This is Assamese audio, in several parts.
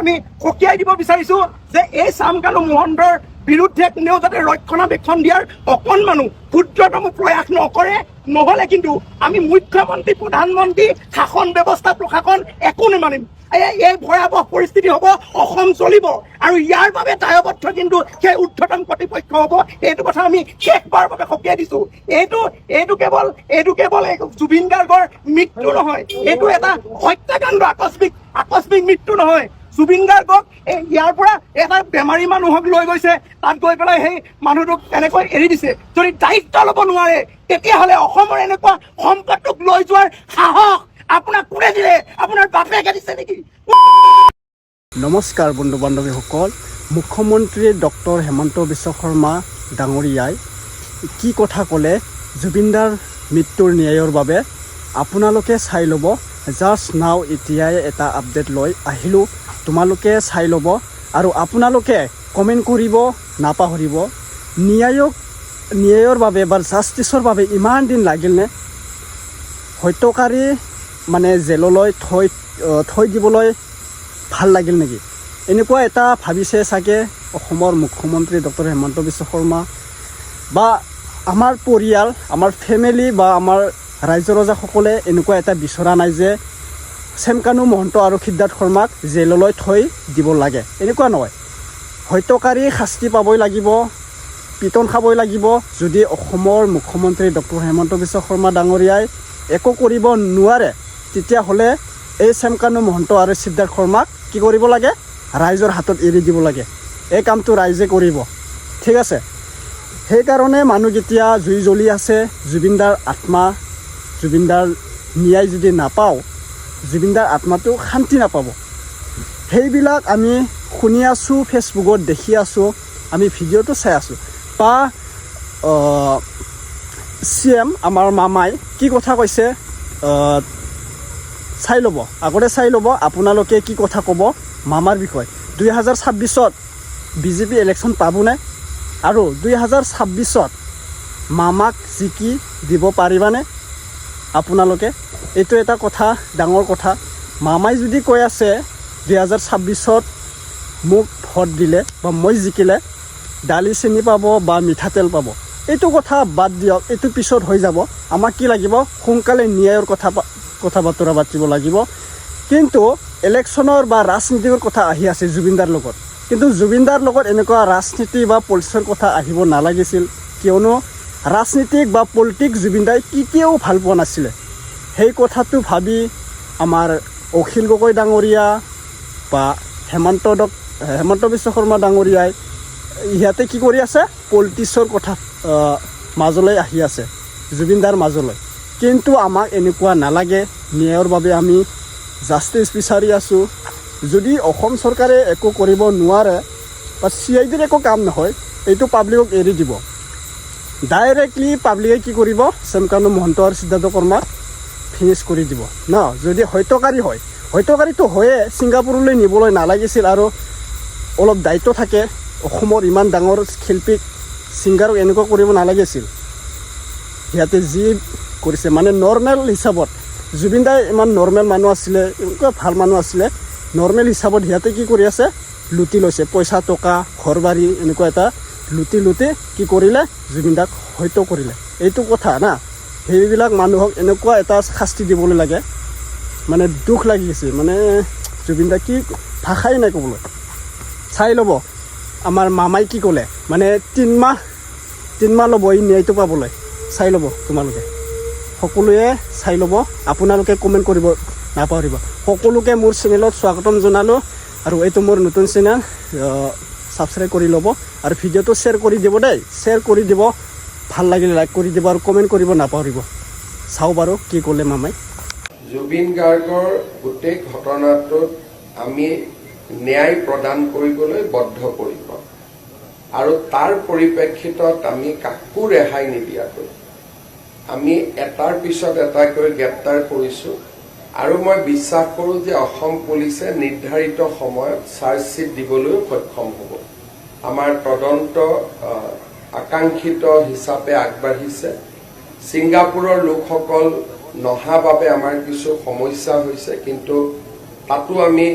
আমি সকীয়াই দিব বিচাৰিছো যে এই চামকানু মহন্তৰ বিৰুদ্ধে কোনেও যাতে ৰক্ষণাবেক্ষণ দিয়াৰ অকণমানো ক্ষুদ্ৰতম প্ৰয়াস নকৰে, নহ'লে কিন্তু আমি মুখ্যমন্ত্ৰী, প্ৰধানমন্ত্ৰী, শাসন ব্যৱস্থা, প্ৰশাসন একো নেমানিম। এই ভয়াৱহ পৰিস্থিতি হ'ব, অসম চলিব আৰু ইয়াৰ বাবে দায়বদ্ধ কিন্তু সেই ঊৰ্ধ্বতম কৰ্তৃপক্ষ হ'ব। এইটো কথা আমি শেষবাৰৰ বাবে সকীয়াই দিছো। এইটো কেৱল জুবিন গাৰ্গৰ মৃত্যু নহয়, এইটো এটা হত্যাকাণ্ড, আকস্মিক মৃত্যু নহয়। জুবিন গাৰ্গক ইয়াৰ পৰা এটা বেমাৰী মানুহক লৈ গৈছে, তাত গৈ পেলাই সেই মানুহটোক এনেকৈ এৰি দিছে। যদি দায়িত্ব ল'ব নোৱাৰে তেতিয়াহ'লে অসমৰ এনেকুৱা সম্পদটোক লৈ যোৱাৰ সাহস আপোনাক কোনে দিলে? আপোনাৰ বাপেকে দিছে নেকি? নমস্কাৰ বন্ধু বান্ধৱীসকল, মুখ্যমন্ত্ৰী ডক্টৰ হেমন্ত বিশ্ব শৰ্মা ডাঙৰীয়াই কি কথা ক'লে জুবিনদাৰ মৃত্যুৰ ন্যায়ৰ বাবে আপোনালোকে চাই ল'ব। জাষ্ট নাও এতিয়াই এটা আপডেট লৈ আহিলোঁ, তোমালোকে চাই ল'ব আৰু আপোনালোকে কমেণ্ট কৰিব নাপাহৰিব। ন্যায়ৰ বাবে বা জাষ্টিছৰ বাবে ইমান দিন লাগিলনে? হত্যাকাৰী মানে জেললৈ থৈ দিবলৈ ভাল লাগিল নেকি? এনেকুৱা এটা ভাবিছে চাগে অসমৰ মুখ্যমন্ত্ৰী ডক্টৰ হেমন্ত বিশ্ব শৰ্মা বা আমাৰ পৰিয়াল, আমাৰ ফেমিলি বা আমাৰ ৰাইজ ৰজাসকলে এনেকুৱা এটা বিচৰা নাই যে চামকানু মহন্ত আৰু সিদ্ধাৰ্থ শৰ্মাক জেললৈ থৈ দিব লাগে। এনেকুৱা নহয়, হত্যাকাৰী শাস্তি পাবই লাগিব, পিটন খাবই লাগিব। যদি অসমৰ মুখ্যমন্ত্ৰী ডক্টৰ হেমন্ত বিশ্ব শৰ্মা ডাঙৰীয়াই একো কৰিব নোৱাৰে তেতিয়াহ'লে এই চামকানু মহন্ত আৰু সিদ্ধাৰ্থ শৰ্মাক কি কৰিব লাগে? ৰাইজৰ হাতত এৰি দিব লাগে। এই কামটো ৰাইজে কৰিব, ঠিক আছে? সেইকাৰণে মানুহ যেতিয়া জুই জ্বলি আছে, জুবিনদাৰ আত্মা, জুবিনদাৰ ন্যায় যদি নাপাওঁ, জুবিনদাৰ আত্মাটো শান্তি নাপাব। সেইবিলাক আমি শুনি আছোঁ, ফেচবুকত দেখি আছোঁ, আমি ভিডিঅ'টো চাই আছোঁ। বা CM আমাৰ মামাই কি কথা কৈছে চাই ল'ব, আগতে চাই ল'ব আপোনালোকে কি কথা ক'ব মামাৰ বিষয়ে। 2026ত বিজেপি ইলেকশ্যন পাবনে? আৰু 2026ত মামাক জিকি দিব পাৰিবানে আপোনালোকে? এইটো এটা কথা, ডাঙৰ কথা। মামাই যদি কৈ আছে 2026ত মোক ভোট দিলে বা মই জিকিলে দালি চেনি পাব বা মিঠাতেল পাব, এইটো কথা বাদ দিয়ক, এইটো পিছত হৈ যাব। আমাক কি লাগিব? সোনকালে ন্যায়ৰ কথা বতৰা পাতিব লাগিব। কিন্তু ইলেকশ্যনৰ বা ৰাজনীতিৰ কথা আহি আছে জুবিনদাৰ লগত, কিন্তু জুবিনদাৰ লগত এনেকুৱা ৰাজনীতি বা পলিটিক্সৰ কথা আহিব নালাগিছিল। কিয়নো ৰাজনীতিক বা পলিটিক্স জুবিনদাই কেতিয়াও ভাল পোৱা নাছিলে। সেই কথাটো ভাবি আমাৰ অখিল গগৈ ডাঙৰীয়া বা হেমন্ত বিশ্ব শৰ্মা ডাঙৰীয়াই ইহঁতে কি কৰি আছে? পলিটিক্সৰ কথা মাজলৈ আহি আছে, জুবিনদাৰ মাজলৈ। কিন্তু আমাক এনেকুৱা নালাগে। ন্যায়ৰ বাবে আমি জাষ্টিছ বিচাৰি আছোঁ। যদি অসম চৰকাৰে একো কৰিব নোৱাৰে বা CIDৰ একো কাম নহয়, এইটো পাব্লিকক এৰি দিব। ডাইৰেক্টলি পাব্লিকে কি কৰিব? চামকানু মহন্ত আৰু সিদ্ধাৰ্থ শৰ্মাক ফিনিছ কৰি দিব ন। যদি হত্যাকাৰী হয়, হত্যাকাৰীটো হয়ে, ছিংগাপুৰলৈ নিবলৈ নালাগিছিল। আৰু অলপ দায়িত্ব থাকে, অসমৰ ইমান ডাঙৰ শিল্পীক, ছিংগাৰক এনেকুৱা কৰিব নালাগিছিল। সিহঁতে যি কৰিছে মানে নৰ্মেল হিচাপত, জুবিনদাই ইমান নৰ্মেল মানুহ আছিলে, এনেকুৱা ভাল মানুহ আছিলে। নৰ্মেল হিচাপত সিহঁতে কি কৰি আছে? লুটি লৈছে পইচা, টকা, ঘৰ বাৰী, এনেকুৱা এটা লুটি কি কৰিলে? জুবিনদাক হত্যা কৰিলে। এইটো কথা না। সেইবিলাক মানুহক এনেকুৱা এটা শাস্তি দিবলৈ লাগে, মানে দুখ লাগি গৈছে। মানে জুবিনদা কি ভাষাই নাই ক'বলৈ। চাই ল'ব আমাৰ মামাই কি ক'লে, মানে 3 মাহ ল'ব এই ন্যায়টো পাবলৈ। চাই ল'ব তোমালোকে, সকলোৱে চাই ল'ব। আপোনালোকে কমেণ্ট কৰিব নাপাহৰিব। সকলোকে মোৰ চেনেলত স্বাগতম জনালোঁ। আৰু এইটো মোৰ নতুন চেনেল, ছাবস্ক্ৰাইব কৰি ল'ব আৰু ভিডিঅ'টো শ্বেয়াৰ কৰি দিব দেই। শ্বেয়াৰ কৰি দিব, ভাল লাগিলে লাইক কৰি দিব আৰু কমেণ্ট কৰিব নাপাহৰিব। চাওঁ বাৰু কি ক'লে মামাই। জুবিন গাৰ্গৰ গোটেই ঘটনাটোত আমি ন্যায় প্ৰদান কৰিবলৈ বদ্ধপৰিকৰ আৰু তাৰ পৰিপ্ৰেক্ষিতত আমি কাকো ৰেহাই নিদিয়াকৈ আমি এটাৰ পিছত এটাকৈ গ্ৰেপ্তাৰ কৰিছোঁ। আৰু মই বিশ্বাস কৰোঁ যে অসম পুলিচে নিৰ্ধাৰিত সময়ত চাৰ্জশ্বীট দিবলৈও সক্ষম হ'ব। আমাৰ তদন্ত আকাংক্ষিত হিচাপে আগবাঢ়িছে। ছিংগাপুৰৰ লোকসকল নহা বাবে আমাৰ কিছু সমস্যা হৈছে, কিন্তু তাতো আমি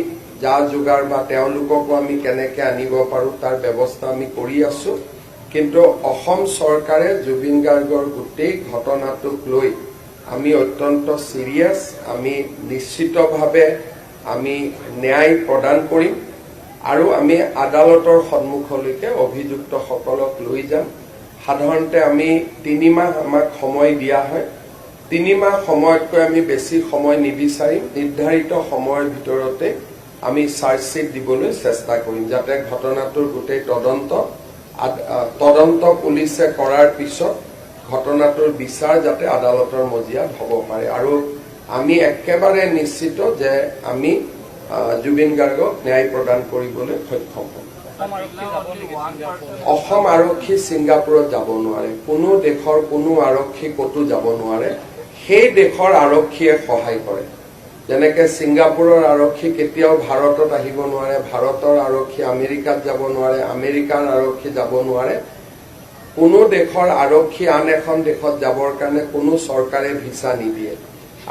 যা যোগাৰ বা তেওঁলোককো আমি কেনেকৈ আনিব পাৰোঁ তাৰ ব্যৱস্থা আমি কৰি আছোঁ। কিন্তু অসম চৰকাৰে জুবিন গাৰ্গৰ গোটেই ঘটনাটোক লৈ আমি অত্যন্ত সিৰিয়াছ। আমি নিশ্চিতভাৱে আমি ন্যায় প্ৰদান কৰিম আৰু আমি আদালতৰ সন্মুখলৈকে অভিযুক্তসকলক লৈ যাম। সাধাৰণতে আমি 3 মাহ আমাক সময় দিয়া হয়। 3 মাহ সময়তকৈ আমি বেছি সময় নিবিচাৰিম। নিৰ্ধাৰিত সময়ৰ ভিতৰতে আমি চাৰ্জশ্বিট দিবলৈ চেষ্টা কৰিম, যাতে ঘটনাটোৰ গোটেই তদন্ত পুলিচে কৰাৰ পিছত ঘটনাটোৰ বিচাৰ যাতে আদালতৰ মজিয়াত হ'ব পাৰে। আৰু আমি একেবাৰে নিশ্চিত যে আমি জুবিন গাৰ্গক ন্যায় প্ৰদান কৰিবলৈ সক্ষম হ'ম। অসম আৰক্ষী ছিংগাপুৰত যাব নোৱাৰে। কোনো দেশৰ কোনো আৰক্ষী ক'তো যাব নোৱাৰে। সেই দেশৰ আৰক্ষীয়ে সহায় কৰে। যেনেকৈ ছিংগাপুৰৰ আৰক্ষী কেতিয়াও ভাৰতত আহিব নোৱাৰে, ভাৰতৰ আৰক্ষী আমেৰিকাত যাব নোৱাৰে, আমেৰিকাৰ আৰক্ষী যাব নোৱাৰে। কোনো দেশৰ আৰক্ষী আন এখন দেশত যাবৰ কাৰণে কোনো চৰকাৰে ভিছা নিদিয়ে।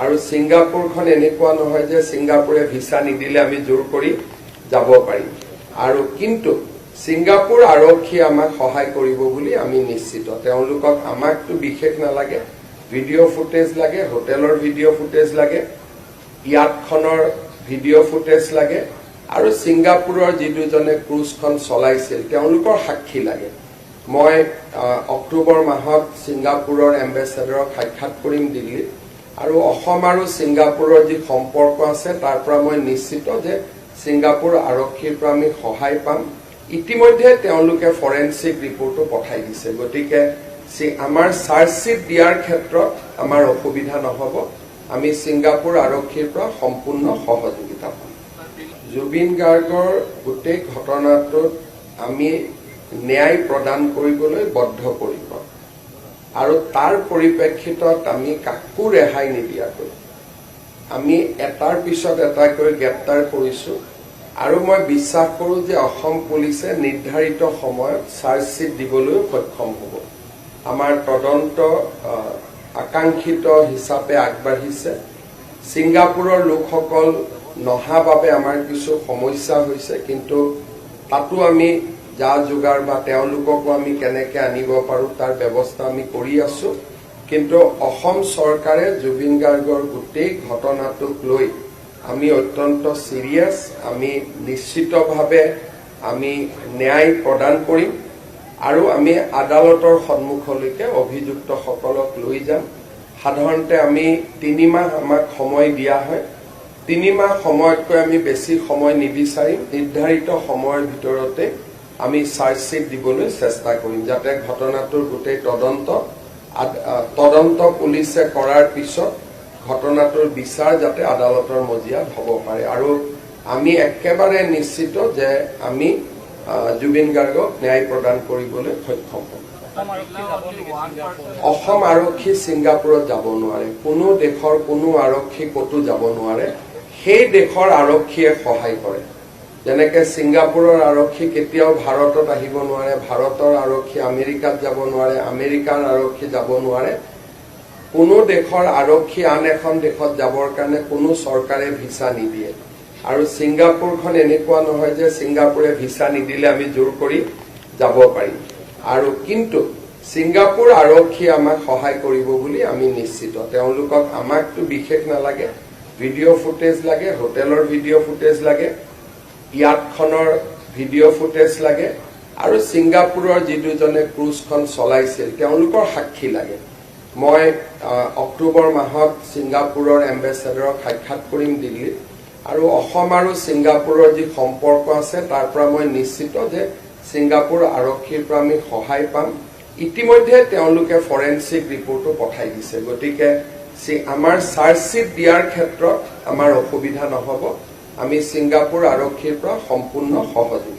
আৰু ছিংগাপুৰখন এনেকুৱা নহয় যে ছিংগাপুৰে ভিছা নিদিলে আমি জোৰ কৰি যাব পাৰিম। আৰু কিন্তু ছিংগাপুৰ আৰক্ষীয়ে আমাক সহায় কৰিব বুলি আমি নিশ্চিত। তেওঁলোকক আমাকতো বিশেষ নালাগে, ভিডিঅ' ফুটেজ লাগে, হোটেলৰ ভিডিঅ' ফুটেজ লাগে, ইয়াতখনৰ ভিডিঅ' ফুটেজ লাগে আৰু ছিংগাপুৰৰ যি দুজনে ক্ৰুজখন চলাইছিল তেওঁলোকৰ সাক্ষী লাগে। মই অক্টোবৰ মাহত ছিংগাপুৰৰ এম্বেচাডৰক সাক্ষাৎ কৰিম দিল্লীত, আৰু অসম আৰু ছিংগাপুৰৰ যি সম্পৰ্ক আছে তাৰ পৰা মই নিশ্চিত যে ছিংগাপুৰ আৰক্ষীৰ পৰা আমি সহায় পাম। ইতিমধ্যে তেওঁলোকে ফৰেনচিক ৰিপৰ্টো পঠাই দিছে। গতিকে আমাৰ চাৰ্জশ্বিট দিয়াৰ ক্ষেত্ৰত আমাৰ অসুবিধা নহ'ব। আমি ছিংগাপুৰ আৰক্ষীৰ পৰা সম্পূৰ্ণ সহযোগিতা পাম। জুবিন গাৰ্গৰ গোটেই ঘটনাটোত আমি ন্যায় প্ৰদান কৰিবলৈ বদ্ধপৰিকৰ, আৰু তাৰ পৰিপ্ৰেক্ষিতত আমি কাকো ৰেহাই নিদিয়াকৈ আমি এটাৰ পিছত এটাকৈ গ্ৰেপ্তাৰ কৰিছোঁ। আৰু মই বিশ্বাস কৰোঁ যে অসম পুলিচে নিৰ্ধাৰিত সময়ত চাৰ্জশ্বিট দিবলৈও সক্ষম হ'ব। আমাৰ তদন্ত আকাংক্ষিত হিচাপে আগবাঢ়িছে। ছিংগাপুৰৰ লোকসকল নহা বাবে আমাৰ কিছু সমস্যা হৈছে, কিন্তু তাতো আমি যা যোগাৰ বা তেওঁলোককো আমি কেনেকৈ আনিব পাৰোঁ তাৰ ব্যৱস্থা আমি কৰি আছোঁ। কিন্তু অসম চৰকাৰে জুবিন গাৰ্গৰ গোটেই ঘটনাটোক লৈ আমি অত্যন্ত সিৰিয়াছ। আমি নিশ্চিতভাৱে আমি ন্যায় প্ৰদান কৰিম আৰু আমি আদালতৰ সন্মুখলৈকে অভিযুক্তসকলক লৈ যাম। সাধাৰণতে আমি 3 মাহ আমাক সময় দিয়া হয়। 3 মাহ সময়তকৈ আমি বেছি সময় নিবিচাৰিম। নিৰ্ধাৰিত সময়ৰ ভিতৰতে আমি চাৰ্জশ্বিট দিবলৈ চেষ্টা কৰিম, যাতে ঘটনাটোৰ গোটেই তদন্ত পুলিচে কৰাৰ পিছত ঘটনাটোৰ বিচাৰ যাতে আদালতৰ মজিয়াত হ'ব পাৰে। আৰু আমি একেবাৰে নিশ্চিত যে আমি জুবিন গাৰ্গক ন্যায় প্ৰদান কৰিবলৈ সক্ষম হ'ম। অসম আৰক্ষী ছিংগাপুৰত যাব নোৱাৰে। কোনো দেশৰ কোনো আৰক্ষী ক'তো যাব নোৱাৰে। সেই দেশৰ আৰক্ষীয়ে সহায় কৰে। যেনেকৈ ছিংগাপুৰৰ আৰক্ষী কেতিয়াও ভাৰতত আহিব নোৱাৰে, ভাৰতৰ আৰক্ষী আমেৰিকাত যাব নোৱাৰে, আমেৰিকাৰ আৰক্ষী যাব নোৱাৰে। কোনো দেশৰ আৰক্ষী আন এখন দেশত যাবৰ কাৰণে কোনো চৰকাৰে ভিছা নিদিয়ে। আৰু ছিংগাপুৰখন এনেকুৱা নহয় যে ছিংগাপুৰে ভিছা নিদিলে আমি জোৰ কৰি যাব পাৰিম। আৰু কিন্তু ছিংগাপুৰ আৰক্ষীয়ে আমাক সহায় কৰিব বুলি আমি নিশ্চিত। তেওঁলোকক আমাকতো বিশেষ নালাগে, ভিডিঅ' ফুটেজ লাগে, হোটেলৰ ভিডিঅ' ফুটেজ লাগে, ইয়াতখনৰ ভিডিঅ' ফুটেজ লাগে আৰু ছিংগাপুৰৰ যি দুজনে ক্ৰুজখন চলাইছিল তেওঁলোকৰ সাক্ষী লাগে। মই অক্টোবৰ মাহত ছিংগাপুৰৰ এম্বেচাডৰক সাক্ষাৎ কৰিম দিল্লীত, আৰু অসম আৰু ছিংগাপুৰৰ যি সম্পৰ্ক আছে তাৰ পৰা মই নিশ্চিত যে ছিংগাপুৰ আৰক্ষীৰ পৰা আমি সহায় পাম। ইতিমধ্যে তেওঁলোকে ফৰেনচিক ৰিপৰ্টো পঠাই দিছে। গতিকে আমাৰ চাৰ্জশ্বিট দিয়াৰ ক্ষেত্ৰত আমাৰ অসুবিধা নহ'ব। আমি ছিংগাপুৰ আৰক্ষীৰ পৰা সম্পূৰ্ণ সহযোগিতা